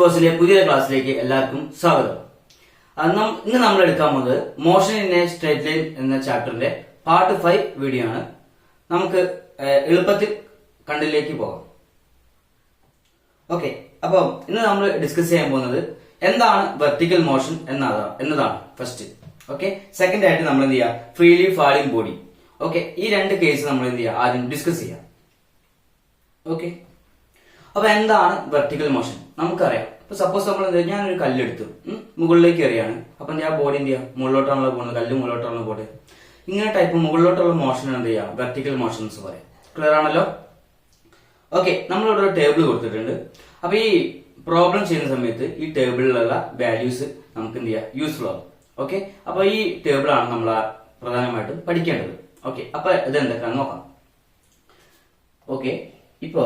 കോഴ്സിലെ പുതിയ ക്ലാസ്സിലേക്ക് എല്ലാവർക്കും സ്വാഗതം. ഇന്ന് നമ്മൾ എടുക്കാൻ പോകുന്നത് motion in A straight line എന്ന ചാപ്റ്ററിന്റെ പാർട്ട് 5 വീഡിയോ ആണ്. നമുക്ക് എളുപ്പത്തിൽ കണ്ടിലേക്ക് പോകാം. ഓക്കെ, അപ്പം ഇന്ന് നമ്മൾ ഡിസ്കസ് ചെയ്യാൻ പോകുന്നത് എന്താണ് വെർട്ടിക്കൽ മോഷൻ എന്നതാണ് ഫസ്റ്റ്. ഓക്കെ, സെക്കൻഡ് ആയിട്ട് നമ്മൾ എന്ത് ചെയ്യുക, ഫ്രീലി ഫാളിംഗ് ബോഡി. ഓക്കെ, ഈ രണ്ട് കേസ് നമ്മൾ എന്ത് ചെയ്യുക, ആദ്യം ഡിസ്കസ് ചെയ്യാം. ഓക്കെ, അപ്പൊ എന്താണ് വെർട്ടിക്കൽ മോഷൻ? നമുക്കറിയാം. ഇപ്പൊ സപ്പോസ് നമ്മൾ ഞാനൊരു കല്ലെടുത്തു മുകളിലേക്ക് എറിയാണ്. അപ്പൊ ഞാൻ ബോഡി എന്ത് ചെയ്യാം, മുകളിലോട്ടാണല്ലോ പോകുന്നത്, കല്ല് മുകളിലോട്ടാണല്ലോ പോട്ടെ. ഇങ്ങനെ ടൈപ്പ് മുകളിലോട്ടുള്ള മോഷൻ എന്ത് ചെയ്യാം, വെർട്ടിക്കൽ മോഷൻസ് പറയാം. ക്ലിയർ ആണല്ലോ? ഓക്കെ, നമ്മളിവിടെ ഒരു ടേബിൾ കൊടുത്തിട്ടുണ്ട്. അപ്പൊ ഈ പ്രോബ്ലം ചെയ്യുന്ന സമയത്ത് ഈ ടേബിളിലുള്ള വാല്യൂസ് നമുക്ക് എന്ത് ചെയ്യാം, യൂസ്ഫുൾ ആവും. ഓക്കെ, അപ്പൊ ഈ ടേബിൾ ആണ് നമ്മൾ പ്രധാനമായിട്ടും പഠിക്കേണ്ടത്. ഓക്കെ, അപ്പൊ ഇത് എന്തൊക്കെയാണെന്ന് നോക്കാം. ഓക്കെ, ഇപ്പൊ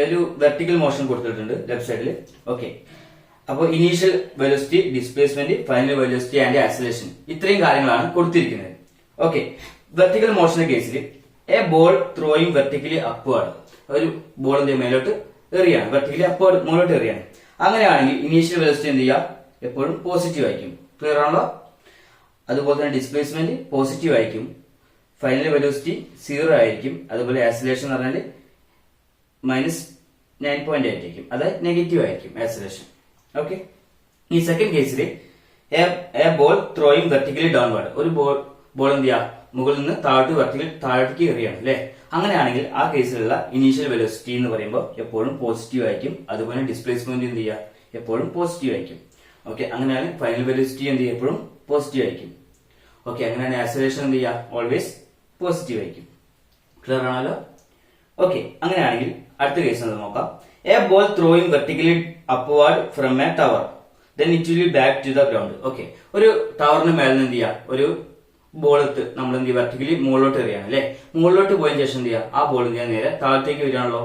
ഒരു വെർട്ടിക്കൽ മോഷൻ കൊടുത്തിട്ടുണ്ട് ലെഫ്റ്റ് സൈഡിൽ. ഓക്കെ, അപ്പോൾ initial velocity, displacement, final velocity and acceleration, ഇത്രയും കാര്യങ്ങളാണ് കൊടുത്തിരിക്കുന്നത്. ഓക്കെ, വെർട്ടിക്കൽ മോഷന്റെ കേസിൽ A ball throwing vertically upward, ഒരു ബോൾ എന്ത് ചെയ്യും, മേലോട്ട് എറിയാണ്, വെർട്ടിക്കലി അപ്വേർഡ് മുകളിലോട്ട് എറിയാണ്. അങ്ങനെയാണെങ്കിൽ ഇനീഷ്യൽ വെലോസിറ്റി എന്ത് ചെയ്യുക, എപ്പോഴും പോസിറ്റീവ് ആയിരിക്കും. ക്ലിയർ ആണല്ലോ? അതുപോലെ തന്നെ ഡിസ്പ്ലേസ്മെന്റ് പോസിറ്റീവ് ആയിരിക്കും, ഫൈനൽ വെലോസിറ്റി 0 ആയിരിക്കും, അതുപോലെ ആക്സിലറേഷൻ എന്ന് പറഞ്ഞാൽ -9.8 ആയിരിക്കും, അതായത് നെഗറ്റീവ് ആയിരിക്കും ആക്സിലറേഷൻ. ഓക്കെ, ഈ സെക്കൻഡ് കേസിൽ A ball throwing vertically downward, ഒരു ബോൾ എന്ത് ചെയ്യുക, മുകളിൽ നിന്ന് താഴേക്ക് എറിയാണ് അല്ലെ. അങ്ങനെയാണെങ്കിൽ ആ കേസിലുള്ള ഇനീഷ്യൽ വെലോസിറ്റി എന്ന് പറയുമ്പോൾ എപ്പോഴും പോസിറ്റീവ് ആയിരിക്കും, അതുപോലെ ഡിസ്പ്ലേസ്മെന്റ് എന്ത് ചെയ്യുക, എപ്പോഴും പോസിറ്റീവ് ആയിരിക്കും. ഓക്കെ, അങ്ങനെയാണ് ഫൈനൽ വെലോസിറ്റി എന്ത് ചെയ്യുക, എപ്പോഴും പോസിറ്റീവ് ആയിരിക്കും. ഓക്കെ, അങ്ങനെയാണ് ആക്സിലറേഷൻ എന്ത് ചെയ്യുക, ഓൾവേസ് പോസിറ്റീവ് ആയിരിക്കും. ക്ലിയർ ആണല്ലോ? ഓക്കെ, അങ്ങനെയാണെങ്കിൽ അടുത്ത കേസ് നോക്കാം. A ball throwing vertically upward from a tower, then it will back to the ground. Okay, ഒരു ടവറിന് മേലെ എന്ത് ചെയ്യുക, ഒരു ബോൾ എടുത്ത് നമ്മൾ എന്ത് ചെയ്യുക, വെർട്ടിക്കലി മുകളിലോട്ട് എറിയാണ് അല്ലെ. മുകളിലോട്ട് പോയതിനു ശേഷം എന്ത് ചെയ്യുക, ആ ബോൾ എന്ത് ചെയ്യുക, നേരെ താഴത്തേക്ക് വരികയാണല്ലോ.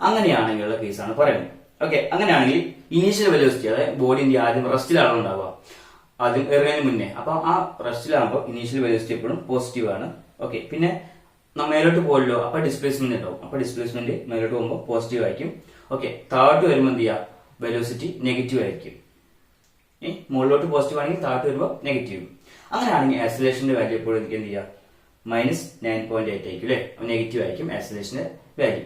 അങ്ങനെയാണെങ്കിലുള്ള കേസാണ് പറയുന്നത്. ഓക്കെ, അങ്ങനെയാണെങ്കിൽ ഇനീഷ്യൽ വെലോസിറ്റി, അതായത് ബോഡി എന്ത് ചെയ്യുക, ആദ്യം റെസ്റ്റിലാണ് ഉണ്ടാവുക, ആദ്യം എറിയുന്നതിന് മുന്നേ. അപ്പൊ ആ റെസ്റ്റിലാകുമ്പോൾ ഇനീഷ്യൽ വെലോസിറ്റി എപ്പോഴും പോസിറ്റീവ് ആണ്. ഓക്കെ, പിന്നെ മേലോട്ട് പോയല്ലോ, അപ്പൊ ഡിസ്പ്ലേസ്മെന്റ് ഉണ്ടാവും. അപ്പൊ ഡിസ്പ്ലേസ്മെന്റ് മേലോട്ട് പോകുമ്പോൾ പോസിറ്റീവ് ആയിരിക്കും. ഓക്കെ, താഴോട്ട് വരുമ്പോൾ എന്ത് ചെയ്യുക, വെലോസിറ്റി നെഗറ്റീവ് ആയിരിക്കും. മുകളിലോട്ട് പോസിറ്റീവ് ആണെങ്കിൽ താഴോട്ട് വരുമ്പോൾ നെഗറ്റീവ്. അങ്ങനെയാണെങ്കിൽ ആക്സിലറേഷന്റെ വാല്യൂ എപ്പോഴും എനിക്ക് എന്ത് ചെയ്യുക, -9.8 ആയിരിക്കും അല്ലെ, നെഗറ്റീവ് ആയിരിക്കും ആക്സിലറേഷന്റെ വാല്യൂ.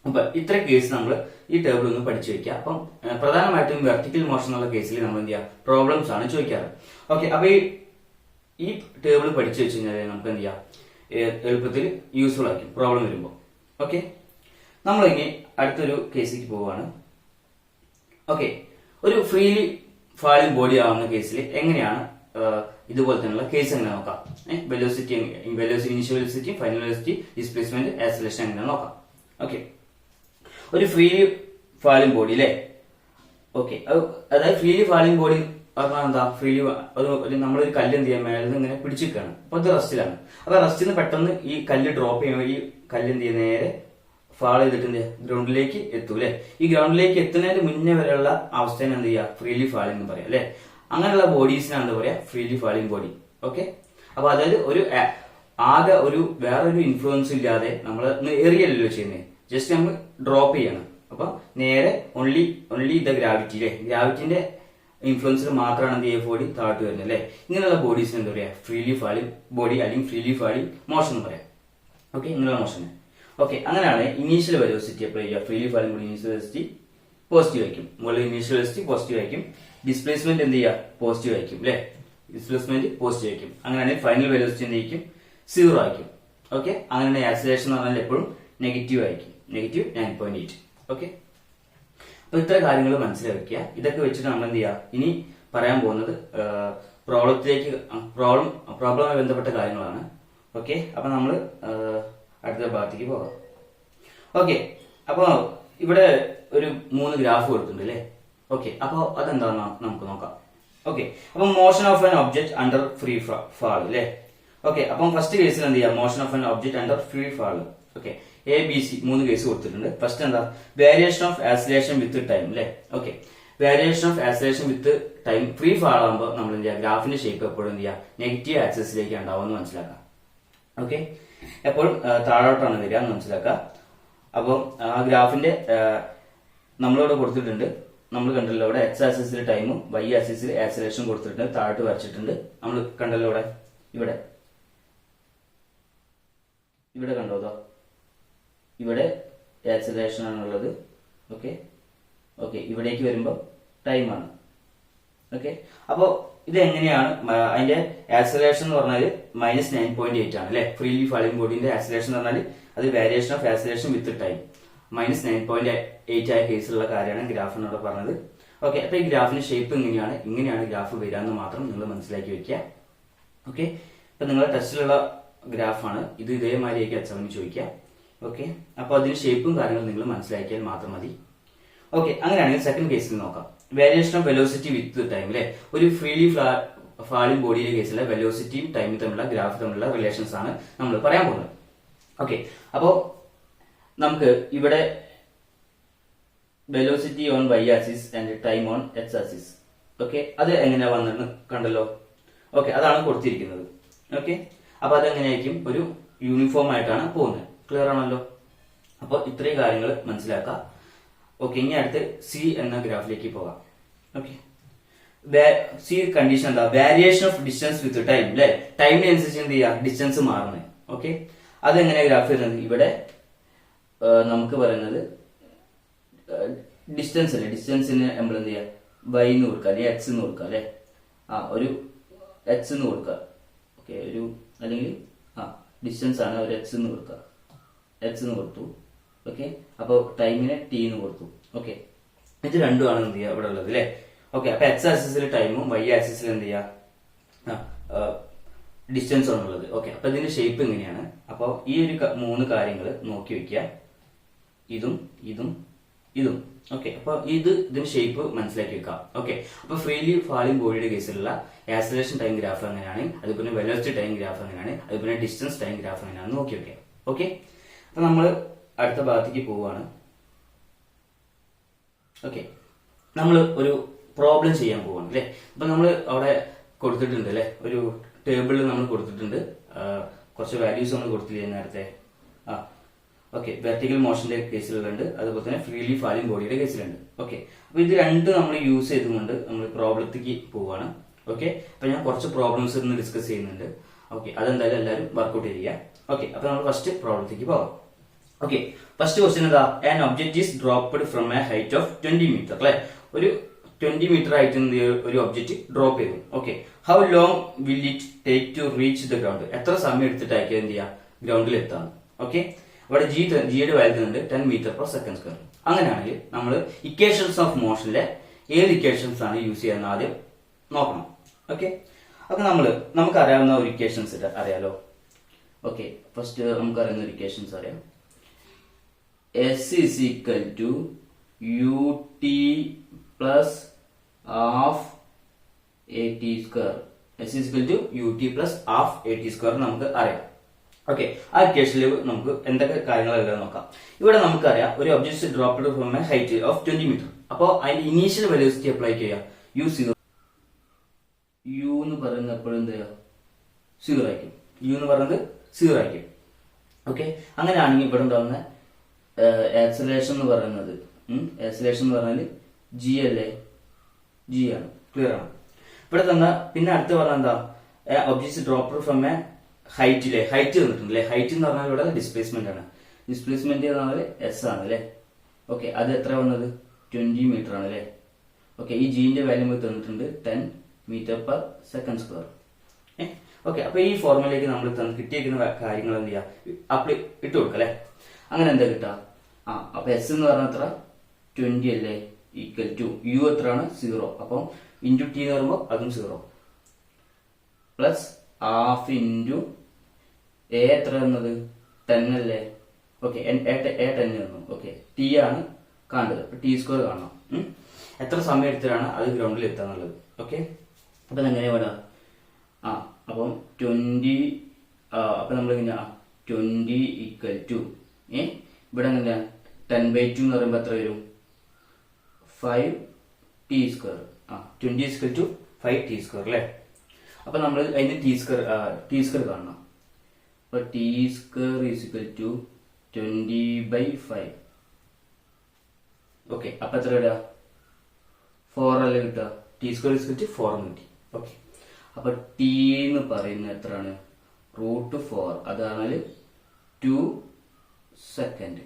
അപ്പൊ ഇത്ര കേസ് നമ്മൾ ഈ ടേബിൾ ഒന്ന് പഠിച്ചു വെക്കുക. അപ്പം പ്രധാനമായിട്ടും വെർട്ടിക്കൽ മോഷൻ എന്നുള്ള കേസിൽ നമ്മൾ എന്ത് ചെയ്യുക, പ്രോബ്ലംസ് ആണ് ചോദിക്കാറ്. ഓക്കെ, അപ്പൊ ഈ ടേബിൾ പഠിച്ചു വെച്ച് കഴിഞ്ഞാൽ നമുക്ക് എന്ത് ചെയ്യാം, എളുപ്പത്തിൽ യൂസ്ഫുൾ ആയിരിക്കും പ്രോബ്ലം വരുമ്പോൾ. ഓക്കെ, നമ്മൾ ഇനി അടുത്തൊരു കേസിലേക്ക് പോവുകയാണ്. ഓക്കെ, ഒരു ഫ്രീലി ഫാളിംഗ് ബോഡി ആവുന്ന കേസിൽ എങ്ങനെയാണ് ഇതുപോലെ തന്നെയുള്ള കേസ് എങ്ങനെ നോക്കാം. Velocity, initial velocity, final velocity, displacement, acceleration എങ്ങനെ നോക്കാം. ഓക്കെ, ഒരു ഫ്രീലി ഫാളിംഗ് ബോഡി അല്ലേ. ഓക്കെ, അതായത് ഫ്രീലി ഫാളിംഗ് ബോഡി പറഞ്ഞാൽ എന്താ, ഫ്രീലി നമ്മളൊരു കല്ല് എന്ത് ചെയ്യാൻ മേലെ ഇങ്ങനെ പിടിച്ചിരിക്കുകയാണ്. അപ്പൊ അത് റെസ്റ്റിലാണ്. അപ്പൊ റെസ്റ്റിൽ നിന്ന് പെട്ടെന്ന് ഈ കല്ല് ഡ്രോപ്പ് ചെയ്യുമ്പോൾ ഈ കല്ല് എന്ത് ചെയ്യുക, നേരെ ഫാൾ ചെയ്തിട്ട് ഗ്രൗണ്ടിലേക്ക് എത്തും അല്ലെ. ഈ ഗ്രൗണ്ടിലേക്ക് എത്തുന്നതിന് മുന്നേ വരെയുള്ള അവസ്ഥയാണ് എന്ത് ചെയ്യുക, ഫ്രീലി ഫാളിംഗ് എന്ന് പറയാം അല്ലെ. അങ്ങനെയുള്ള ബോഡീസിനാണ് എന്താ പറയാ, ഫ്രീലി ഫാളിംഗ് ബോഡി. ഓക്കെ, അപ്പൊ അതായത് ഒരു ആകെ വേറൊരു ഇൻഫ്ലുവൻസ് ഇല്ലാതെ നമ്മൾ എറിയല്ലോ ചെയ്യുന്നത്, ജസ്റ്റ് നമ്മൾ ഡ്രോപ്പ് ചെയ്യണം. അപ്പൊ നേരെ ഓൺലി ദ ഗ്രാവിറ്റി അല്ലെ, ഗ്രാവിറ്റിന്റെ ഇൻഫ്ലുവൻസിൽ മാത്രമാണ് എന്ത് ചെയ്യുക, ബോഡി താഴ്ത്തു വരുന്നത് അല്ലെ. ഇങ്ങനെയുള്ള ബോഡീസിന് എന്താ പറയാ, ഫ്രീലി ഫാളിംഗ് ബോഡി അല്ലെങ്കിൽ ഫ്രീലി ഫാളിംഗ് മോഷൻ എന്ന് പറയാം. ഓക്കെ, ഇങ്ങനെയുള്ള മോഷൻ. ഓക്കെ, അങ്ങനെയാണ് ഇനീഷ്യൽ വെലോസിറ്റി എപ്പോൾ ചെയ്യുക, freely falling body initial velocity positive ആയിരിക്കും, മുകളിൽ ഇനീഷ്യൽ വെലോസിറ്റി പോസിറ്റീവ് ആയിരിക്കും, ഡിസ്പ്ലേസ്മെന്റ് എന്ത് ചെയ്യുക, പോസിറ്റീവ് ആയിരിക്കും അല്ലെ, ഡിസ്പ്ലേസ്മെന്റ് പോസിറ്റീവ് ആയിരിക്കും. അങ്ങനെയാണെങ്കിൽ ഫൈനൽ വെലോസിറ്റി എന്ത് ആയിരിക്കും, 0 ആയിരിക്കും. ഓക്കെ, അങ്ങനെയാണ് ആക്സിലറേഷൻ എന്ന് പറഞ്ഞാൽ എപ്പോഴും നെഗറ്റീവ് ആയിരിക്കും, -9.8. ഓക്കെ, അപ്പൊ ഇത്ര കാര്യങ്ങൾ മനസ്സിലാക്കുക. ഇതൊക്കെ വെച്ചിട്ട് നമ്മൾ എന്ത് ചെയ്യുക, ഇനി പറയാൻ പോകുന്നത് പ്രോബ്ലമായി ബന്ധപ്പെട്ട കാര്യങ്ങളാണ്. ഓക്കെ, അപ്പൊ നമ്മൾ അടുത്ത ഭാഗത്തേക്ക് പോകാം. ഓക്കെ, അപ്പൊ ഇവിടെ ഒരു 3 ഗ്രാഫ് കൊടുത്തിട്ടുണ്ട് അല്ലെ. ഓക്കെ, അപ്പൊ അതെന്താണെന്ന് നമുക്ക് നോക്കാം. ഓക്കെ, അപ്പൊ motion of an object under free fall അല്ലെ. ഓക്കെ, അപ്പം ഫസ്റ്റ് കേസിൽ എന്ത് ചെയ്യാം, motion of an object under free fall. Okay, ABC 3 case കൊടുത്തിട്ടുണ്ട്. ഫസ്റ്റ് എന്താ, variation of acceleration with time അല്ലെ. Okay, variation of acceleration with time free fall ആകുമ്പോൾ നമ്മൾ എന്ത് ചെയ്യുക, ഗ്രാഫിന്റെ ഷേപ്പ് എപ്പോഴും എന്ത് ചെയ്യുക, നെഗറ്റീവ് ആക്സിസിലേക്ക് ഉണ്ടാവുമെന്ന് മനസ്സിലാക്കാം. ഓക്കെ, എപ്പോഴും താഴോട്ടാണ് വരിക എന്ന് മനസ്സിലാക്കുക. അപ്പം ആ ഗ്രാഫിന്റെ നമ്മളിവിടെ കൊടുത്തിട്ടുണ്ട്, നമ്മൾ കണ്ടല്ലോ ഇവിടെ എക്സ് ആക്സിസിൽ ടൈമും വൈ ആക്സിസിൽ ആക്സിലേഷൻ കൊടുത്തിട്ടുണ്ട്, താഴോട്ട് വരച്ചിട്ടുണ്ട്. നമ്മൾ കണ്ടല്ലോ ഇവിടെ ഇവിടെ ഇവിടെ കണ്ടോ, ഇവിടെ ആക്സിലേഷൻ ആണുള്ളത്. ഓക്കെ ഓക്കെ, ഇവിടേക്ക് വരുമ്പോൾ ടൈമാണ്. ഓക്കെ, അപ്പോൾ ഇത് എങ്ങനെയാണ് അതിന്റെ ആക്സിലേഷൻ എന്ന് പറഞ്ഞാൽ -9.8 ആണ് അല്ലെ. ഫ്രീലി ഫാളിംഗ് ബോഡിന്റെ ആക്സിലേഷൻ എന്ന് പറഞ്ഞാൽ അത് variation of acceleration with time -9.8 ആയ കേസിലുള്ള കാര്യമാണ് ഗ്രാഫിനോട് പറഞ്ഞത്. ഓക്കെ, അപ്പൊ ഈ ഗ്രാഫിന്റെ ഷേപ്പ് ഇങ്ങനെയാണ് ഗ്രാഫ് വരാമെന്ന് മാത്രം നിങ്ങൾ മനസ്സിലാക്കി വെക്കുക. ഓക്കെ, ഇപ്പൊ നിങ്ങളുടെ ടെസ്റ്റിലുള്ള ഗ്രാഫാണ് ഇത്, ഇതേമാതിരിയൊക്കെ എക്സാമിന് ചോദിക്കുക. ഓക്കെ, അപ്പൊ അതിന് ഷേപ്പും കാര്യങ്ങളും നിങ്ങൾ മനസ്സിലാക്കിയാൽ മാത്രം മതി. ഓക്കെ, അങ്ങനെയാണെങ്കിൽ സെക്കൻഡ് കേസിൽ നോക്കാം. Variation of velocity with time അല്ലെ. ഒരു ഫ്രീലി ഫാളിംഗ് ബോഡിയുടെ കേസിലെ വെലോസിറ്റിയും ടൈമും തമ്മിലുള്ള ഗ്രാഫ് തമ്മിലുള്ള റിലേഷൻസ് ആണ് നമ്മൾ പറയാൻ പോകുന്നത്. ഓക്കെ, അപ്പോ നമുക്ക് ഇവിടെ velocity on y axis and time on x axis. Okay, അത് എങ്ങനെയാ വന്നെന്ന് കണ്ടല്ലോ. ഓക്കെ, അതാണ് കൊടുത്തിരിക്കുന്നത്. ഓക്കെ, അപ്പൊ അതെങ്ങനെയായിരിക്കും, ഒരു യൂണിഫോം ആയിട്ടാണ് പോകുന്നത്. ക്ലിയർ ആണല്ലോ. അപ്പൊ ഇത്രയും കാര്യങ്ങൾ മനസ്സിലാക്കാം. ഓക്കെ, ഇനി അടുത്ത് സി എന്ന ഗ്രാഫിലേക്ക് പോകാം. ഓക്കെ, സി കണ്ടീഷൻ എന്താ, variation of distance with time അല്ലെ. ടൈമിനനുസരിച്ച് എന്ത് ചെയ്യുക, ഡിസ്റ്റൻസ് മാറുന്നത്. ഓക്കെ, അതെങ്ങനെയാ ഗ്രാഫ് വരുന്നത്, ഇവിടെ നമുക്ക് പറയുന്നത് ഡിസ്റ്റൻസ് അല്ലെ. ഡിസ്റ്റൻസിന് നമ്മൾ എന്ത് ചെയ്യുക, വൈ എന്ന് കൊടുക്കുക അല്ലെങ്കിൽ എക്സ് എന്ന് കൊടുക്കുക അല്ലെ. ഒരു എക്സ് എന്ന് കൊടുക്കുക. ഓക്കെ, ഒരു അല്ലെങ്കിൽ ഡിസ്റ്റൻസ് ആണ്, ഒരു എക്സ് എന്ന് കൊടുക്കുക. എക്സ് എന്ന് കൊടുത്തു. ഓക്കെ, അപ്പോൾ ടൈമിനെ ടി എന്ന് കൊടുത്തു. ഓക്കെ, ഇത് രണ്ടുമാണ് എന്ത് ചെയ്യുക ഇവിടെ ഉള്ളത് അല്ലെ. ഓക്കെ, അപ്പൊ എക്സ് ആക്സിസിൽ ടൈമും വൈ ആക്സിസിൽ എന്ത് ചെയ്യുക, ഡിസ്റ്റൻസ് ആണുള്ളത്. ഓക്കെ, അപ്പൊ ഇതിന്റെ ഷേപ്പ് ഇങ്ങനെയാണ്. അപ്പൊ ഈ ഒരു 3 കാര്യങ്ങൾ നോക്കി വെക്കുക, ഇതും ഇതും ഇതും. ഓക്കെ, അപ്പൊ ഇതിന്റെ ഷേപ്പ് മനസ്സിലാക്കി വെക്കാം. ഓക്കെ, അപ്പൊ ഫ്രീലി ഫാളിംഗ് ബോഡിയുടെ കേസിലുള്ള ആക്സിലറേഷൻ ടൈം ഗ്രാഫ് എങ്ങനെയാണ്, അതുപോലെ വെലോസിറ്റി ടൈം ഗ്രാഫ് എങ്ങനെയാണ്, അതുപോലെ ഡിസ്റ്റൻസ് ടൈം ഗ്രാഫ് എങ്ങനെയാണ് നോക്കി വെക്കാം. ഓക്കെ, അപ്പൊ നമ്മൾ അടുത്ത ഭാഗത്തേക്ക് പോവുകയാണ്. ഓക്കെ, നമ്മൾ ഒരു പ്രോബ്ലം ചെയ്യാൻ പോവാണ് അല്ലെ. അപ്പൊ നമ്മൾ അവിടെ കൊടുത്തിട്ടുണ്ട് അല്ലെ, ഒരു ടേബിളിൽ നമ്മൾ കൊടുത്തിട്ടുണ്ട് കുറച്ച് വാല്യൂസ് നമ്മൾ കൊടുത്തില്ലേ നേരത്തെ. ഓക്കെ, വെർട്ടിക്കൽ മോഷന്റെ കേസിലുണ്ട്, അതുപോലെ തന്നെ ഫ്രീലി ഫാളിംഗ് ബോഡിയുടെ കേസിലുണ്ട്. ഓക്കെ, അപ്പൊ ഇത് രണ്ടും നമ്മൾ യൂസ് ചെയ്തുകൊണ്ട് നമ്മൾ പ്രോബ്ലത്തേക്ക് പോവാണ്. ഓക്കെ, അപ്പൊ ഞാൻ കുറച്ച് പ്രോബ്ലംസ് ഇന്ന് ഡിസ്കസ് ചെയ്യുന്നുണ്ട്. ഓക്കെ, അതെന്തായാലും എല്ലാവരും വർക്ക്ഔട്ട് ചെയ്യുക. ഓക്കെ, അപ്പൊ നമ്മൾ ഫസ്റ്റ് പ്രോബ്ലത്തേക്ക് പോവാം. ഓക്കെ, ഫസ്റ്റ് ക്വസ്റ്റ്യൻ എന്താ, an object is dropped from a height of 20 metre അല്ലെ. ഒരു 20 മീറ്റർ ആയിട്ട് ഒരു ഒബ്ജക്ട് ഡ്രോപ്പ് ചെയ്തു. Okay, how long will it take to reach the ground, എത്ര സമയം എടുത്തിട്ടായിരിക്കും എന്ത് ചെയ്യുക, ഗ്രൗണ്ടിൽ എത്താൻ. ഓക്കെ, അവിടെ ജിയുടെ വാല്യൂ ഉണ്ട് 10 മീറ്റർ പെർ സെക്കൻഡ് സ്ക്വയർ. അങ്ങനെയാണെങ്കിൽ നമ്മൾ ഇക്വേഷൻസ് ഓഫ് മോഷനിലെ ഏത് ഇക്വേഷൻസ് ആണ് യൂസ് ചെയ്യാൻ ആദ്യം നോക്കണം. ഓക്കെ, അപ്പൊ നമുക്ക് അറിയാവുന്ന ഒരു ഇക്വേഷൻസ് അറിയാലോ. ഓക്കെ, ഫസ്റ്റ് നമുക്ക് അറിയുന്ന ഒരു ഇക്വേഷൻസ് അറിയാം. S is equal to ut plus half at square. S is equal to ut plus half at square നമുക്ക് അറിയാം. ഓക്കെ, ആ ഇക്വേഷനിൽ നമുക്ക് എന്തൊക്കെ കാര്യങ്ങൾ എഴുതാൻ നോക്കാം. ഇവിടെ നമുക്കറിയാം ഒരു object dropped from a height of 20 metre. അപ്പോൾ അതിന്റെ ഇനീഷ്യൽ വെലോസിറ്റി അപ്ലൈ ചെയ്യാം. u0 എന്ന് പറയുന്നത് എപ്പോഴും എന്ത് ചെയ്യുക, 0 ആയിരിക്കും. u എന്ന് പറയുന്നത് 0 ആയിരിക്കും. ഓക്കെ, അങ്ങനെയാണെങ്കിൽ ഇവിടെ ഉണ്ടാവുന്ന ആക്സിലറേഷൻ എന്ന് പറയുന്നത് ആക്സിലറേഷൻ എന്ന് പറഞ്ഞാൽ ജി അല്ലേ, ജി ആണ്. ക്ലിയർ ആണ്. ഇവിടെ തന്ന പിന്നെ അടുത്ത് പറഞ്ഞ എന്താ, ഒബ്ജക്ട്സ് ഡ്രോപ്ഡ് ഫ്രം എ ഹൈറ്റിലെ ഹൈറ്റ് തന്നിട്ടുണ്ട് അല്ലെ. ഹൈറ്റ് എന്ന് പറഞ്ഞാൽ ഇവിടെ ഡിസ്പ്ലേസ്മെന്റ് ആണ്. ഡിസ്പ്ലേസ്മെന്റ് എന്ന് പറഞ്ഞാൽ എസ് ആണ് അല്ലെ. ഓക്കെ, അത് എത്ര വന്നത് 20 മീറ്റർ ആണ് അല്ലെ. ഓക്കെ, ഈ ജിന്റെ വാല്യൂ തന്നിട്ടുണ്ട് 10 metre per second square. Okay, അപ്പൊ ഈ ഫോർമുലയിലേക്ക് നമ്മൾ കിട്ടിയിരിക്കുന്ന കാര്യങ്ങൾ എന്ത് ചെയ്യാം, അപ്ലൈ ഇട്ട് കൊടുക്കാം അല്ലെ. അങ്ങനെ എന്താ കിട്ടാ, അപ്പൊ എസ് എന്ന് പറഞ്ഞാൽ എത്ര 20 അല്ലേ, ഈക്വൽ ടു യു എത്രയാണ് 0. അപ്പം ഇൻറ്റു ടി എന്ന് പറയുമ്പോൾ അതും 0 പ്ലസ് ഹാഫ് ഇൻറ്റു എ എത്ര എന്നത് 10 അല്ലേ. ഓക്കെ, എ 10 തന്നു. ഓക്കെ, ടി ആണ് കാണുന്നത്, അപ്പൊ ടി സ്ക്വയർ കാണണം. എത്ര സമയം എടുത്തിട്ടാണ് അത് ഗ്രൗണ്ടിൽ എത്താന്നുള്ളത്. ഓക്കെ, അപ്പൊ എങ്ങനെയാ വേണ്ട, അപ്പം 20 അപ്പൊ നമ്മളിങ്ങനെ 20 ഈക്വൽ ടു ഇവിടെ എങ്ങനെയാ 10/2 എന്ന് പറയുമ്പോൾ എത്ര വരും 5t square. 20 equal to 5t square അല്ലേ. അപ്പൊ നമ്മൾ അതിന്റെ ടി സ്ക്വയർ കാണണം. അപ്പൊ t square is equal to 20/5. Okay, അപ്പൊ എത്ര വരിക? 4 അല്ലേ കിട്ടുക? ടി സ്ക്വയർ ഇസ് കിട്ടി 4 എന്ന് കിട്ടി. ഓക്കെ, അപ്പൊ ടി എന്ന് പറയുന്നത് എത്രയാണ്? √4. അതാണ് 2 സെക്കൻഡ്.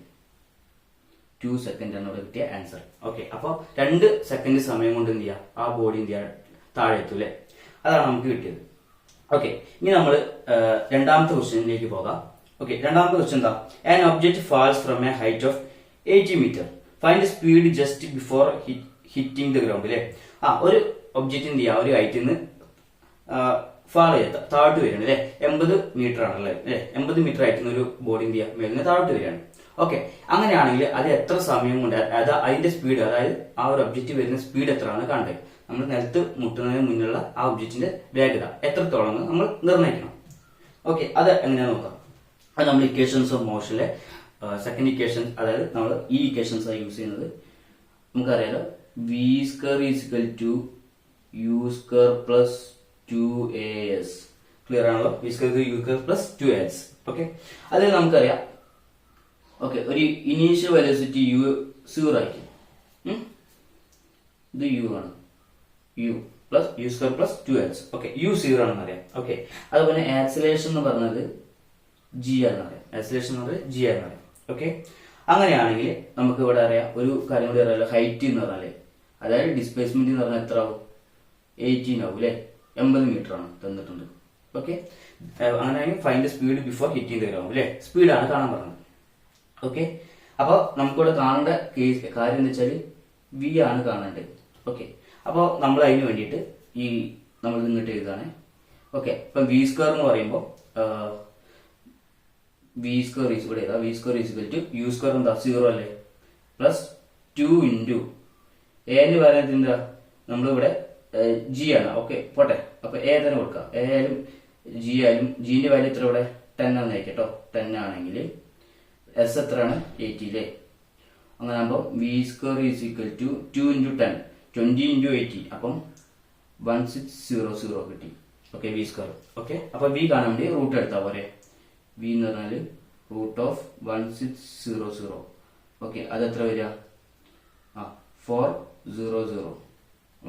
2 സെക്കൻഡ് ആണ് ഇവിടെ കിട്ടിയ ആൻസർ. ഓക്കെ, അപ്പൊ 2 സെക്കൻഡ് സമയം കൊണ്ട് എന്ത് ചെയ്യാം? ആ ബോഡി എന്ത് ചെയ്യാം? താഴെ എത്തും അല്ലെ? അതാണ് നമുക്ക് കിട്ടിയത്. ഓക്കെ, ഇനി നമ്മൾ രണ്ടാമത്തെ ക്വസ്റ്റ്യനിലേക്ക് പോകാം. ഓക്കെ, രണ്ടാമത്തെ ക്വസ്റ്റ്യൻ എന്താ? An object falls from a height of 80 metre. Find speed just before hitting the ground അല്ലെ? ഒരു ഒബ്ജക്റ്റ് എന്ത് ചെയ്യാം? ഒരു ഹൈറ്റിൽ നിന്ന് ഫാൾ ചെയ്യാം, താഴോട്ട് വരികയാണ് അല്ലെ? 80 മീറ്റർ ആണല്ലേ അല്ലെ? 80 മീറ്റർ ആയിട്ട് ഒരു ബോഡി എന്ത് ചെയ്യാം? മേലിന് താഴോട്ട് വരികയാണ്. ഓക്കെ, അങ്ങനെയാണെങ്കിൽ അത് എത്ര സമയം കൊണ്ട് അതിന്റെ സ്പീഡ്, അതായത് ആ ഒരു ഒബ്ജക്റ്റ് വരുന്ന സ്പീഡ് എത്രയാണ് കാണേണ്ടത്? നമ്മൾ നിലത്ത് മുട്ടുന്നതിന് മുന്നുള്ള ആ ഒബ്ജക്റ്റിന്റെ വേഗത എത്രത്തോളം നമ്മൾ നിർണ്ണയിക്കണം. ഓക്കെ, അത് എങ്ങനെയാ നോക്കാം. അത് നമ്മൾ ഇക്വേഷൻസ് ഓഫ് മോഷനിലെ സെക്കൻഡ് ഇക്വേഷൻ, അതായത് നമ്മൾ ഈ ഇക്വേഷൻസ് ആണ് യൂസ് ചെയ്യുന്നത്. നമുക്കറിയാലോ, v square is equal to u square plus 2as. Clear ആണല്ലോ? V square u square plus 2as. Okay, അതിൽ നമുക്കറിയാം. ഓക്കെ, ഒരു ഇനീഷ്യൽ വെലോസിറ്റി യു 0 ആയിരിക്കും. ഇത് യു ആണ്, u plus u square plus 2h. Okay, u 0 ആണെന്ന് അറിയാം. ഓക്കെ, അതുപോലെ ആക്സിലേഷൻ എന്ന് പറഞ്ഞത് ജി ആണെന്ന് അറിയാം. ആക്സിലേഷൻ എന്ന് പറഞ്ഞത് ജി ആണെന്ന് അറിയാം. ഓക്കെ, അങ്ങനെയാണെങ്കിൽ നമുക്ക് ഇവിടെ അറിയാം ഒരു കാര്യം കൂടി അറിയാലോ. ഹൈറ്റ് എന്ന് പറഞ്ഞാല്, അതായത് ഡിസ്പ്ലേസ്മെന്റ് എന്ന് പറഞ്ഞാൽ എത്ര ആവും? 18 ആവും അല്ലെ? 80 മീറ്റർ ആണ് തന്നിട്ടുണ്ട്. ഓക്കെ, അങ്ങനെയാണെങ്കിൽ find speed before hitting the ground അല്ലെ? സ്പീഡാണ് കാണാൻ പറഞ്ഞത്. ഓക്കെ, അപ്പൊ നമുക്കിവിടെ കാണേണ്ട കാര്യം എന്ന് വെച്ചാൽ വി ആണ് കാണേണ്ടത്. ഓക്കെ, അപ്പോൾ നമ്മൾ അതിന് വേണ്ടിയിട്ട് നമ്മൾ ഇങ്ങോട്ട് എഴുതാണ്. ഓക്കെ, ഇപ്പൊ വി സ്ക്വയർ എന്ന് പറയുമ്പോൾ വി സ്ക്വയർ ഈസ് ഇവിടെ v square is equal to u square എന്താ? 0 അല്ലേ? പ്ലസ് 2 ഇൻറ്റു എന്ന് പറയുന്നത് എന്താ? നമ്മളിവിടെ ജി ആണ്. ഓക്കെ, പോട്ടെ. അപ്പൊ എ തന്നെ കൊടുക്കാം. എ ആയാലും ജി ആയാലും ജിന്റെ വാല്യൂ എത്ര ഇവിടെ? 10 ആണ് കേട്ടോ. 10 ആണെങ്കിൽ എസ് എത്രയാണ്? 80 അല്ലേ? അങ്ങനെ ആകുമ്പോൾ v square is equal to 2 into 10, 20 into 80. അപ്പം 1600 കിട്ടി. Okay, v square. ഓക്കെ, അപ്പൊ വി കാണാൻ വേണ്ടി റൂട്ട് എടുത്താൽ പോരെ? വി എന്ന് പറഞ്ഞാൽ √1600. ഓക്കെ, അത് എത്ര വരിക? 400.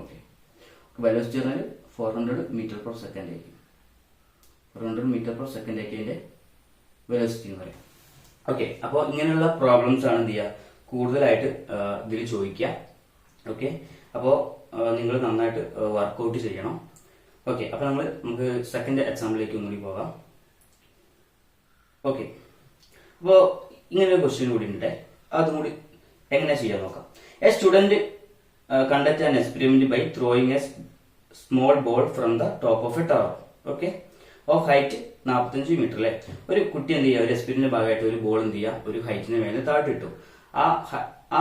ഓക്കെ, വെലോസിറ്റി പറഞ്ഞാൽ 400 മീറ്റർ പെർ സെക്കൻഡ് ആയിരിക്കും. 400 മീറ്റർ പെർ സെക്കൻഡ് ആയിരിക്കും അതിന്റെ വെലോസിറ്റി എന്ന് പറയാം. ഓക്കെ, അപ്പോൾ ഇങ്ങനെയുള്ള പ്രോബ്ലംസ് ആണ് എന്ത് ചെയ്യുക? കൂടുതലായിട്ട് ഇതിൽ ചോദിക്കുക. ഓക്കെ, അപ്പോൾ നിങ്ങൾ നന്നായിട്ട് വർക്കൗട്ട് ചെയ്യണം. ഓക്കെ, അപ്പോൾ നമുക്ക് സെക്കൻഡ് എക്സാമ്പിളിലേക്ക് ഒന്നുകൂടി പോകാം. ഓക്കെ, അപ്പോൾ ഇങ്ങനെ ഒരു ക്വസ്റ്റ്യൻ കൂടി ഉണ്ട്. അതും കൂടി എങ്ങനെ ചെയ്യാൻ നോക്കാം. A student conduct an experiment by throwing a small ball from the top of a tower. Okay, of height 45 metre അല്ലെ? ഒരു കുട്ടി എന്ത് ചെയ്യുക? ഒരു എക്സ്പെരിമെന്റ് ഭാഗമായിട്ട് ഒരു ബോൾ എന്ത് ചെയ്യുക? ഒരു ഹൈറ്റിന് മേലെ താഴ്ത്തി ഇട്ടു. ആ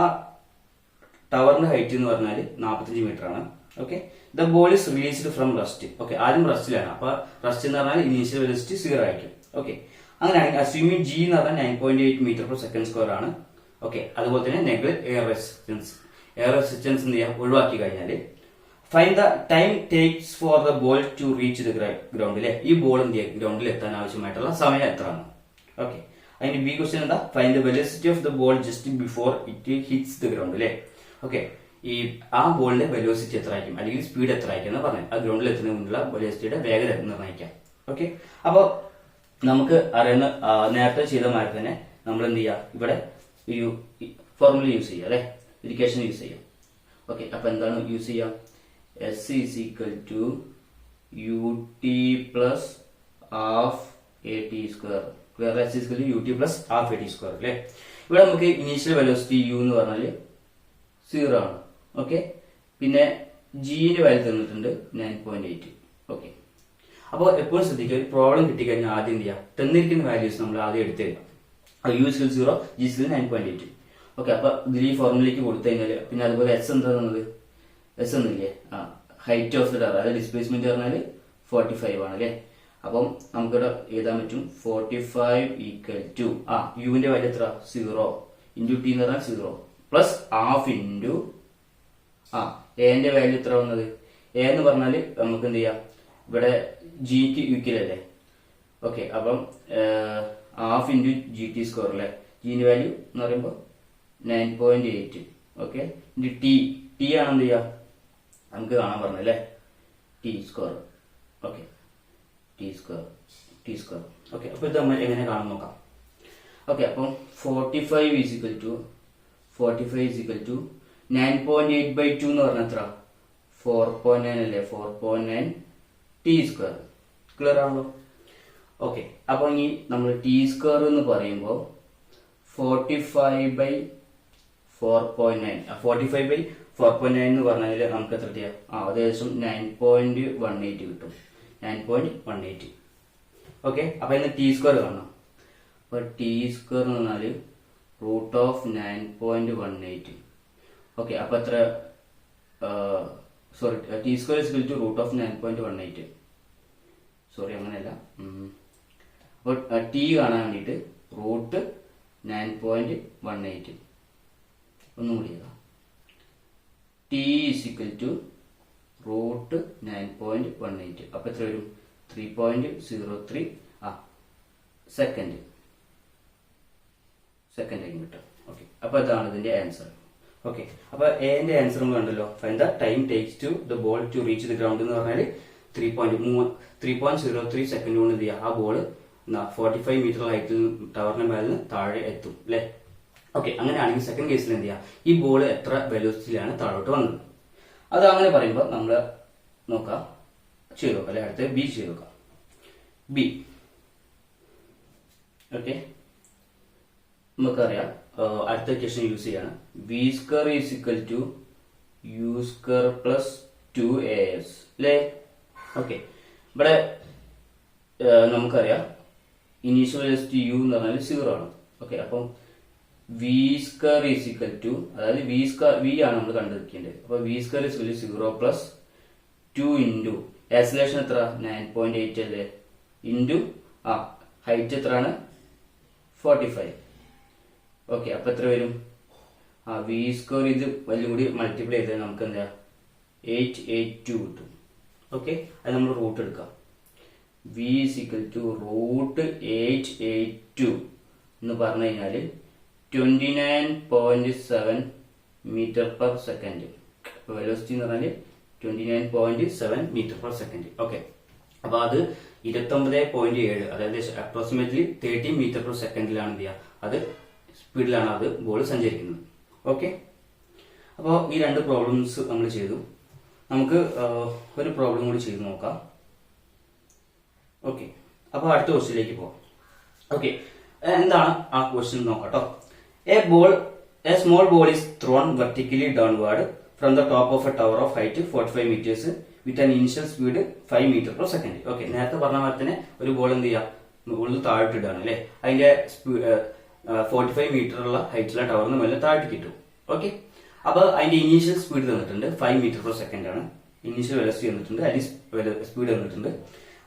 ടവറിന്റെ ഹൈറ്റ് എന്ന് പറഞ്ഞാൽ 45 മീറ്റർ ആണ്. Okay, the ball is released from rest. Okay, ആദ്യം റസ്റ്റിലാണ്. അപ്പൊ റസ്റ്റ് എന്ന് പറഞ്ഞാൽ ഇനീഷ്യൽ വെലോസിറ്റി 0 ആയിരിക്കും. ഓക്കെ, അങ്ങനെയാണെങ്കിൽ അസ്യൂമിങ് ജി എന്ന് പറഞ്ഞാൽ 9.8 മീറ്റർ പെർ സെക്കൻഡ് സ്ക്വയർ ആണ്. ഓക്കെ, അതുപോലെ തന്നെ neglect air resistance. Air resistance എന്ത് ചെയ്യാം? ഒഴിവാക്കി കഴിഞ്ഞാൽ find the time takes for the ball to reach the ground അല്ലെ? ഈ ബോൾ എന്ത് ചെയ്യാം? ഗ്രൗണ്ടിൽ എത്താൻ ആവശ്യമായിട്ടുള്ള സമയം എത്രയാണ്? ഓക്കെ, അതിന്റെ ബി ക്വസ്റ്റ്യൻ എന്താ? Find the velocity of the ball just before it hits the ground അല്ലെ? ഓക്കെ, ആ ബോളിന്റെ വെലോസിറ്റി എത്ര ആയിരിക്കും, അല്ലെങ്കിൽ സ്പീഡ് എത്ര ആയിരിക്കും എന്ന് പറഞ്ഞാൽ ആ ഗ്രൗണ്ടിൽ എത്തുന്നതിന് മുന്നുള്ള വെലോസിറ്റിയുടെ വേഗത നിർണ്ണയിക്കാം. ഓക്കെ, അപ്പോൾ നമുക്ക് അറിയുന്ന നേരത്തെ ചെയ്ത മാതിരി തന്നെ നമ്മൾ എന്ത് ചെയ്യുക? ഇവിടെ ഒരു ഫോർമുല യൂസ് ചെയ്യുക അല്ലെ? ഇക്വേഷൻ യൂസ് ചെയ്യാം. ഓക്കെ, അപ്പൊ എന്താണ് യൂസ് ചെയ്യുക? S is equal to u t plus half a t square. വേറെ s is equal to u t plus half a t square അല്ലെ? ഇവിടെ നമുക്ക് ഇനീഷ്യൽ വെലോസിറ്റി യു എന്ന് പറഞ്ഞാൽ 0 ആണ്. ഓക്കെ, പിന്നെ ജിന്റെ വാല്യൂ തന്നിട്ടുണ്ട് 9.8. ഓക്കെ, അപ്പോൾ എപ്പോഴും ശ്രദ്ധിക്കുക, ഒരു പ്രോബ്ലം കിട്ടിക്കഴിഞ്ഞാൽ ആദ്യം എന്ത് ചെയ്യുക? തന്നിരിക്കുന്ന വാല്യൂസ് നമ്മൾ ആദ്യം എടുത്തു തരിക. യു സ്കിൽ 0, ജി സ്കിൽ 9.8. ഓക്കെ, അപ്പൊ ഇതിൽ ഈ ഫോർമുലയ്ക്ക് കൊടുത്തു കഴിഞ്ഞാൽ പിന്നെ അതുപോലെ എസ് എന്താ തന്നത്? എസ് എന്നില്ലേ? ഹൈറ്റ് ഓഫ് ദ ടവർ, അതായത് ഡിസ്പ്ലേസ്മെന്റ് പറഞ്ഞാൽ 45 ആണ് അല്ലെ? അപ്പം നമുക്കിവിടെ എഴുതാൻ പറ്റും 45 ഈക്വൽ ടു യുവിന്റെ വാല്യൂ എത്ര? 0 ഇൻറ്റു ടി എന്ന് പറഞ്ഞാൽ 0 പ്ലസ് ഹാഫ് ഇൻറ്റു എന്റെ വാല്യൂ എത്ര വന്നത്? എ എന്ന് പറഞ്ഞാൽ നമുക്ക് എന്ത് ചെയ്യാം? ഇവിടെ ജിക്ക് യുക്കിലല്ലേ? ഓക്കെ, അപ്പം half into G T square അല്ലെ? ജിന്റെ വാല്യൂ എന്ന് പറയുമ്പോൾ 9.8 ഓക്കെ. ഇനി ടി ആണ് എന്ത് ചെയ്യുക നമുക്ക് കാണാൻ പറഞ്ഞല്ലേ, T square. Okay, T square. Okay, അപ്പൊ ഇത് നമ്മൾ എങ്ങനെ കാണാൻ നോക്കാം. ഓക്കെ, അപ്പം 45 is equal to 9.8/2 എന്ന് പറഞ്ഞാൽ എത്ര, 4.9 അല്ലേ, 4.9 ടി സ്ക്വയർ. ക്ലിയർ ആണല്ലോ. ഓക്കെ, അപ്പൊ ഇനി നമ്മൾ ടി സ്ക്വയർ എന്ന് പറയുമ്പോൾ 45/4.9 എന്ന് പറഞ്ഞാൽ നമുക്ക് എത്ര കിട്ടിയ ഏകദേശം 9.18 കിട്ടും. 9.18. ഓക്കെ, അപ്പൊ ഇന്ന് ടി സ്ക്വയർ കാണണം. അപ്പൊ ടി സ്ക്വയർ എന്ന് പറഞ്ഞാല് √9.18. ഓക്കെ, അപ്പൊ എത്ര, sorry, t square is equal to √9.18. Sorry, അങ്ങനെയല്ല. അപ്പോൾ ടി കാണാൻ വേണ്ടിയിട്ട് √9.18 ഒന്നും കൂടി ചെയ്താ, ടി ഇസ് ഈക്വൽ ടു √9.18. അപ്പൊ എത്ര വരും, 3.03 സെക്കൻഡ് ആയിരിക്കും കിട്ടും. ഓക്കെ, അപ്പൊ അതാണ് ഇതിന്റെ ആൻസർ. ഓക്കെ, അപ്പൊ എന്റെ ആൻസർ നമ്മൾ കണ്ടല്ലോ. Find the time takes to the ball to reach the ground എന്ന് പറഞ്ഞാൽ 3.03 സെക്കൻഡ് കൊണ്ട് എന്ത് ചെയ്യുക, ആ ബോൾ 45 മീറ്റർ ഹൈറ്റിൽ ടവറിന്റെ മേലിൽ നിന്ന് താഴെ എത്തും അല്ലെ. ഓക്കെ, അങ്ങനെയാണെങ്കിൽ സെക്കൻഡ് കേസിൽ എന്ത് ചെയ്യുക, ഈ ബോൾ എത്ര വെലോസിറ്റിയിലാണ് താഴോട്ട് വന്നത്. അത് അങ്ങനെ പറയുമ്പോൾ നമ്മൾ നോക്കാം, ചെയ്ത് നോക്കാം അല്ലെ. അടുത്ത് ബി ചെയ്ത് നോക്കാം. ബി. ഓക്കെ, നമുക്കറിയാം അടുത്ത ഇക്വേഷൻ യൂസ് ചെയ്യാണ്. V square is equal to u square plus 2as അല്ലേ. ഓക്കെ, ഇവിടെ നമുക്കറിയാം ഇനീഷ്യൽ വെലോസിറ്റി യു എന്ന് പറഞ്ഞാൽ 0 ആണ്. ഓക്കെ, അപ്പം v square is equal to, അതായത് വി ആണ് നമ്മൾ കണ്ടുപിടിക്കേണ്ടത്. അപ്പൊ v square is equal to 0 plus 2 into acceleration എത്ര, 9.8 അല്ലേ, ഇൻറ്റു ഹൈറ്റ് എത്രയാണ്, 45. ഓക്കെ, അപ്പൊ എത്ര വരും, വി സ്ക്വയർ ഇത് വലിയ കൂടി മൾട്ടിപ്ലൈ ചെയ്താൽ നമുക്ക് എന്താ 882 കിട്ടും. ഓക്കെ, അത് നമ്മൾ റൂട്ട് എടുക്കാം. വി ഇസ് ഈക്വൽ ടു √882 എന്ന് പറഞ്ഞു കഴിഞ്ഞാൽ 29.7 മീറ്റർ പെർ സെക്കൻഡ്. വെലോസിറ്റി എന്ന് പറഞ്ഞാൽ 29.7 മീറ്റർ പെർ സെക്കൻഡ്. ഓക്കെ, അപ്പൊ അത് 29.7, അതായത് അപ്രോക്സിമേറ്റ്ലി 30 മീറ്റർ പെർ സെക്കൻഡിലാണ് എന്ത് ചെയ്യുക, അത് സ്പീഡിലാണ് അത് ബോൾ സഞ്ചരിക്കുന്നത്. ഓക്കെ, അപ്പോൾ ഈ രണ്ട് പ്രോബ്ലംസ് നമ്മൾ ചെയ്തു. നമുക്ക് ഒരു പ്രോബ്ലം കൂടി ചെയ്ത് നോക്കാം. ഓക്കെ, അപ്പോൾ അടുത്ത ക്വസ്റ്റ്യനിലേക്ക് പോകാം. ഓക്കെ, എന്താണ് ആ ക്വസ്റ്റ്യൻ നോക്കാട്ടോ. A small ball is thrown vertically downward from the top of a tower of height 45 metres with an initial speed 5 metre per second. Okay, നേരത്തെ പറഞ്ഞ പോലെ തന്നെ ഒരു ബോൾ എന്ത് ചെയ്യാം, മുകളിൽ താഴ്ത്തിയിടാണ് അല്ലെ. അതിന്റെ 45 മീറ്റർ ഉള്ള ഹൈറ്റുള്ള ടവറിന് മേലെ താഴ്ത്തി കിട്ടും. ഓക്കെ, അപ്പൊ അതിന്റെ ഇനീഷ്യൽ സ്പീഡ് തന്നിട്ടുണ്ട് 5 മീറ്റർ പെർ സെക്കൻഡ് ആണ്. ഇനീഷ്യൽ വെലോസിറ്റി തന്നിട്ടുണ്ട്, അതിന് സ്പീഡ് തന്നിട്ടുണ്ട്.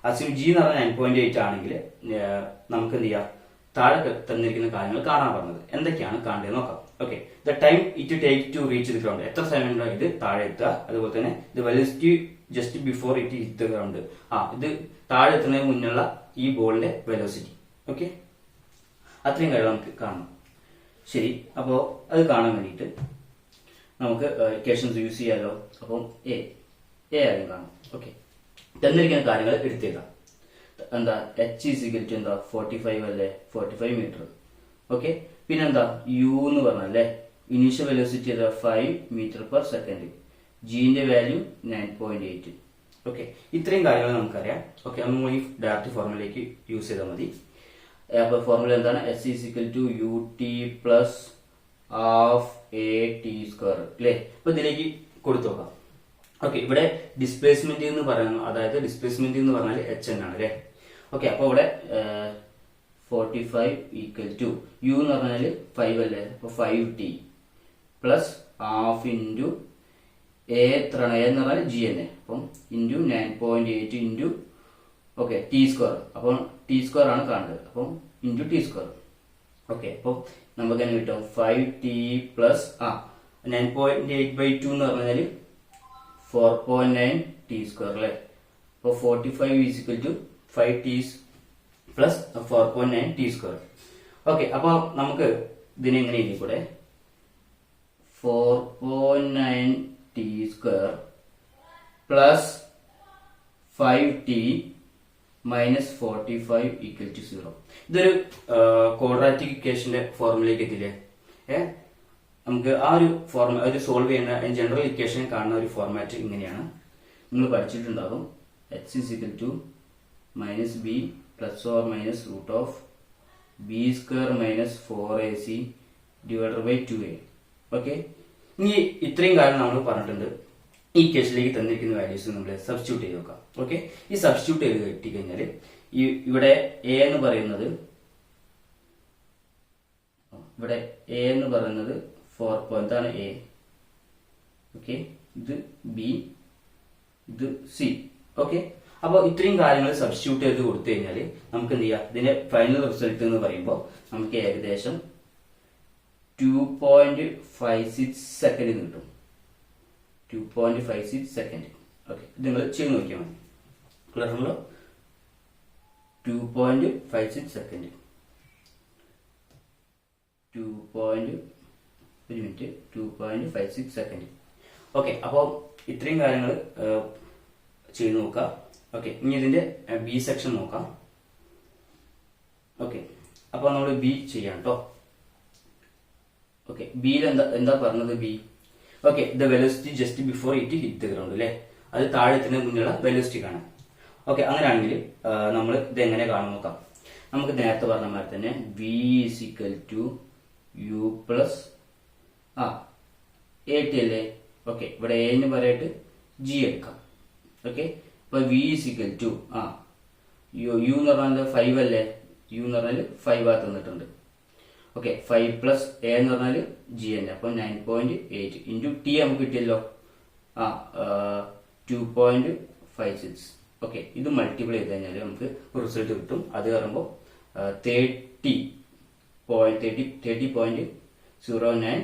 അസ്യൂം ജി എന്ന് പറഞ്ഞാൽ 9.8 ആണെങ്കിൽ നമുക്ക് എന്ത് ചെയ്യാം, താഴെ തന്നിരിക്കുന്ന കാര്യങ്ങൾ കാണാൻ പറഞ്ഞത്. എന്തൊക്കെയാണ് കാണേണ്ടത് നോക്കാം. Okay, the time it take to reach the ground, എത്ര സമയം ഇത് താഴെ എത്തുക. അതുപോലെ തന്നെ the velocity just before it hit the ground, ഇത് താഴെ എത്തുന്നതിന് മുന്നുള്ള ഈ ബോളിന്റെ വെലോസിറ്റി. ഓക്കെ, അത്രയും കാര്യം നമുക്ക് കാണണം. ശരി, അപ്പോൾ അത് കാണാൻ വേണ്ടിയിട്ട് നമുക്ക് ഇക്വേഷൻസ് യൂസ് ചെയ്യാമല്ലോ. അപ്പം എ ആദ്യം കാണാം. ഓക്കെ, തന്നിരിക്കുന്ന കാര്യങ്ങൾ എടുത്തേക്കാം. എന്താ, എച്ച് ഈസ് ഈക്വൽ ടു എന്താ 45 അല്ലേ, 45 മീറ്റർ. ഓക്കെ, പിന്നെന്താ യു എന്ന് പറഞ്ഞല്ലേ, initial velocity 5 metre per second, ജിന്റെ വാല്യൂ 9.8. ഓക്കെ, ഇത്രയും കാര്യങ്ങൾ നമുക്കറിയാം. ഓക്കെ, നമ്മൾ ഈ ഡയറക്റ്റ് ഫോർമുലയിലേക്ക് യൂസ് ചെയ്താൽ മതി. അപ്പൊ ഫോർമുല എന്താണ്, s is equal to u t plus half a t square അല്ലേ. അപ്പൊ ഇതിലേക്ക് കൊടുത്തു നോക്കാം. ഓക്കെ, ഇവിടെ ഡിസ്പ്ലേസ്മെന്റ് എന്ന് പറയുന്നത്, അതായത് ഡിസ്പ്ലേസ്മെന്റ് എന്ന് പറഞ്ഞാൽ എച്ച് എൻ ആണ് അല്ലേ. ഓക്കെ, അപ്പൊ ഇവിടെ 45 ഈക്വൽ ടു യു എന്ന് പറഞ്ഞാൽ 5 അല്ലേ, അപ്പൊ 5t plus half into A എത്രയാണ്, എ എന്ന് പറഞ്ഞാൽ ജി തന്നെ, അപ്പം into 9.8 into okay T square. അപ്പം ടി സ്ക്വയർ ആണ് കാണുന്നത്, അപ്പം ഇൻറ്റു ടി സ്ക്വയർ. ഓക്കെ, അപ്പോൾ നമുക്ക് തന്നെ കിട്ടും 5t പ്ലസ് 9.8/2 എന്ന് പറഞ്ഞാൽ 4.9 ടി സ്ക്വയർ അല്ലേ. അപ്പോൾ 45 is equal to 5t plus 4.9 t square. Okay, അപ്പോൾ നമുക്ക് ഇതിനെ എങ്ങനെ എഴുതി കൂടെ, 4.9 t square plus 5t minus 45 equal to 0. ഇതൊരു ക്വാഡ്രാറ്റിക് ഇക്വേഷന്റെ ഫോർമുലയിലേക്ക് എത്തില്ലേ? നമുക്ക് ആ ഒരു സോൾവ് ചെയ്യുന്ന ജനറൽ ഇക്വേഷൻ കാണുന്ന ഒരു ഫോർമാറ്റ് ഇങ്ങനെയാണ്. നിങ്ങൾ പഠിച്ചിട്ടുണ്ടാകും. h is equal to minus b plus or minus root of b square minus 4ac divided by 2a. Okay, ഇനി ഇത്രയും കാര്യം നമ്മൾ പറഞ്ഞിട്ടുണ്ട്. ഈ ഇക്വേഷനിലേക്ക് തന്നിരിക്കുന്ന വാല്യൂസ് നമ്മൾ സബ്സ്റ്റിറ്റ്യൂട്ട് ചെയ്ത് നോക്കാം. ഓക്കെ, ഈ സബ്സ്റ്റിറ്റ്യൂട്ട് ചെയ്ത് കിട്ടിക്കഴിഞ്ഞാൽ ഇവിടെ എ എന്ന് പറയുന്നത് 4. ഇതാണ് എ. ഓക്കെ, ഇത് ബി, ഇത് സി. ഓക്കെ, അപ്പോൾ ഇത്രയും കാര്യങ്ങൾ സബ്സ്റ്റിറ്റ്യൂട്ട് ചെയ്ത് കൊടുത്തു കഴിഞ്ഞാൽ നമുക്ക് എന്ത് ചെയ്യാം? ഇതിന്റെ ഫൈനൽ റിസൾട്ട് എന്ന് പറയുമ്പോൾ നമുക്ക് ഏകദേശം 2.56 സെക്കൻഡ് കിട്ടും. 2.56 സെക്കൻഡ്. ഓക്കെ, ഇത് നിങ്ങൾ ചെയ്ത് നോക്കിയാൽ മതി. ക്ലിയറാണല്ലോ? 2.56 സെക്കൻഡ്. 2.56 സെക്കൻഡ്. ഓക്കെ, അപ്പോൾ ഇത്രയും കാര്യങ്ങൾ ചെയ്ത് നോക്കാം. ഓക്കെ, ഇനി ഇതിന്റെ ബി സെക്ഷൻ നോക്കാം. ഓക്കെ, അപ്പോൾ നമ്മൾ ബി ചെയ്യാം കേട്ടോ. ഓക്കെ, ബിയിൽ എന്താ പറഞ്ഞത്? B, okay, the velocity just before it hit the ground അല്ലേ? അത് താഴെ എത്തുന്നതിന് മുന്നുള്ള വെലോസിറ്റി കാണാം. ഓക്കെ, അങ്ങനെയാണെങ്കിൽ നമ്മൾ ഇത് എങ്ങനെ കാണാൻ നോക്കാം. നമുക്ക് നേരത്തെ പറഞ്ഞ മാതിരി തന്നെ v is equal to u plus at അല്ലേ? ഓക്കെ, ഇവിടെ a എന്ന് പറയിട്ട് g എടുക്കാം. ഓക്കെ, അപ്പൊ v is equal to u എന്ന് പറഞ്ഞാൽ 5 അല്ലേ? u എന്ന് പറഞ്ഞാൽ 5 ആ തന്നിട്ടുണ്ട്. ഓക്കെ, 5 പ്ലസ് എ എന്ന് പറഞ്ഞാൽ ജി തന്നെ. അപ്പൊ 9.8 ഇൻറ്റു ടി നമുക്ക് കിട്ടിയല്ലോ 2.56. ഓക്കെ, ഇത് മൾട്ടിപ്ലൈ ചെയ്ത് കഴിഞ്ഞാൽ നമുക്ക് റിസൾട്ട് കിട്ടും. അത് പറയുമ്പോൾ 30.09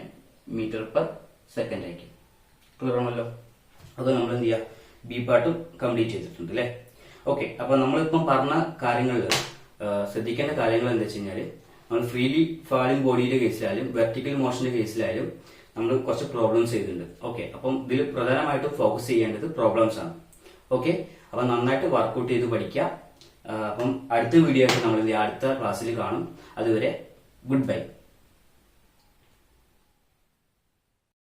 മീറ്റർ പെർ സെക്കൻഡ് ആയിരിക്കും. ക്ലിയർ ആണല്ലോ? അത് നമ്മൾ എന്ത് ചെയ്യുക? ബി പാർട്ടും കംപ്ലീറ്റ് ചെയ്തിട്ടുണ്ട് അല്ലേ? ഓക്കെ, അപ്പൊ നമ്മളിപ്പം പറഞ്ഞ കാര്യങ്ങളിൽ ശ്രദ്ധിക്കേണ്ട കാര്യങ്ങൾ എന്താ വെച്ച് കഴിഞ്ഞാൽ, നമ്മൾ ഫ്രീലി ഫാളിംഗ് ബോഡിയുടെ കേസിലായാലും വെർട്ടിക്കൽ മോഷന്റെ കേസിലായാലും നമ്മൾ കുറച്ച് പ്രോബ്ലംസ് ചെയ്തിട്ടുണ്ട്. ഓക്കെ, അപ്പം ഇതിൽ പ്രധാനമായിട്ടും ഫോക്കസ് ചെയ്യേണ്ടത് പ്രോബ്ലംസ് ആണ്. ഓക്കെ, അപ്പൊ നന്നായിട്ട് വർക്ക്ഔട്ട് ചെയ്ത് പഠിക്കുക. അപ്പം അടുത്ത വീഡിയോ നമ്മൾ അടുത്ത ക്ലാസ്സിൽ കാണും. അതുവരെ ഗുഡ് ബൈ.